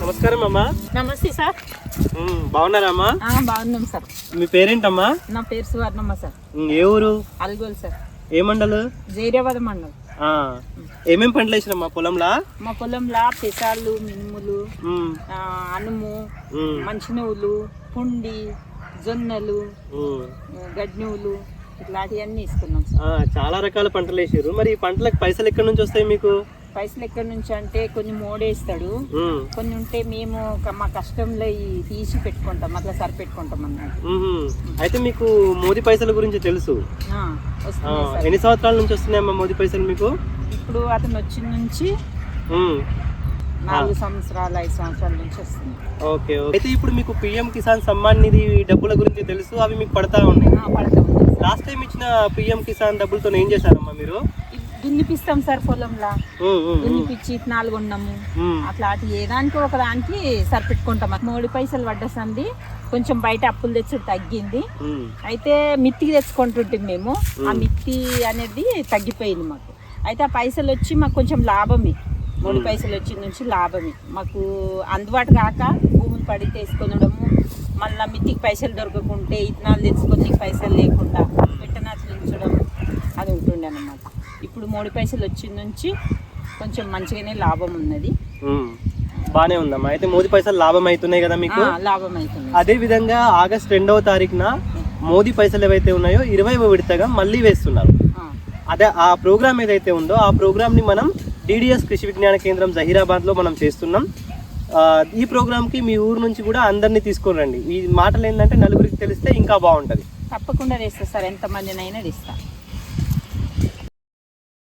నమస్కారం అమ్మా. నమస్తే సార్. బాగున్నారా అమ్మా? బాగున్నాం సార్. మీ పేరేంటమ్మా? నా పేరు సువర్ణమ్మ సార్. ఏ ఊరు? అల్గోల్ సార్. ఏ మండలు? జైరాబాద్ మండలం. ఏమేం పంటలు వేసినమ్మా పొలంలా? మా పొలంలా పెసాలు, మినుములు, అనుము, మంచినవ్వులు, పుండి, జొన్నలు, గడ్డి నువ్వులు ఇట్లాంటివన్నీ ఇస్తున్నాం సార్. చాలా రకాల పంటలు వేసారు. మరి ఈ పంటలకు పైసలు ఎక్కడి నుంచి వస్తాయి మీకు? పైసలు ఎక్కడి నుంచి అంటే కొన్ని మోడేస్తాడు, కొన్ని ఉంటే మేము మా కష్టంలో తీసి పెట్టుకుంటాం, అట్లా సరిపెట్టుకుంటాం అన్నట్టు. అయితే మీకు మోదీ పైసల గురించి తెలుసు? ఎన్ని సంవత్సరాల నుంచి వస్తున్నాయమ్మా మోదీ పైసలు మీకు? ఇప్పుడు అతను వచ్చిన నుంచి 4 సంవత్సరాలు 5 సంవత్సరాల నుంచి వస్తుంది. ఓకే. అయితే ఇప్పుడు మీకు పిఎం కిసాన్ సమ్మాన్ నిధి డబ్బుల గురించి తెలుసు, అవి మీకు పడతా ఉన్నాయి. లాస్ట్ టైం ఇచ్చిన పిఎం కిసాన్ డబ్బులతో ఏం చేశారమ్మా మీరు? దున్నిపిస్తాం సార్ పొలంలా, దున్నిపిచ్చి ఇత్తనాలు కొన్నాము, అట్లా ఏదానికి ఒక దానికి సరిపెట్టుకుంటాం. 3 పైసలు పడ్డసంది, కొంచెం బయట అప్పులు తెచ్చుడు తగ్గింది. అయితే మిత్తికి తెచ్చుకుంటుంటే మేము ఆ మిత్తి అనేది తగ్గిపోయింది మాకు. అయితే ఆ పైసలు వచ్చి మాకు కొంచెం లాభమే, 3 పైసలు వచ్చిన నుంచి లాభమే మాకు. అందుబాటు కాక భూములు పడి తీసుకొనడము, మళ్ళీ మిత్తికి పైసలు దొరకకుంటే ఇత్తనాలు తెచ్చుకొని పైసలు లేకుండా పెట్టనాట్లు ఉంచడం అది ఉంటుండే అన్నమాట. ఇప్పుడు 3 పైసలు వచ్చిన నుంచి కొంచెం మంచిగానే లాభం ఉన్నది. బానే ఉందమ్మా. అయితే మోదీ పైసలు లాభం అవుతున్నాయి కదా మీకు? లాభం అవుతుంది. అదే విధంగా ఆగస్ట్ 2వ తారీఖున మోదీ పైసలు ఏవైతే ఉన్నాయో 20వ విడతగా మళ్ళీ వేస్తున్నారు. అదే ఆ ప్రోగ్రామ్ ఏదైతే ఉందో ఆ ప్రోగ్రామ్ ని మనం డిడిఎస్ కృషి విజ్ఞాన కేంద్రం జహీరాబాద్ లో మనం చేస్తున్నాం. ఈ ప్రోగ్రామ్ కి మీ ఊరు నుంచి కూడా అందరినీ తీసుకొని రండి. ఈ మాటలు ఏంటంటే నలుగురికి తెలిస్తే ఇంకా బాగుంటది. తప్పకుండా తెస్తా సార్, ఎంతమందినైనా తెస్తా.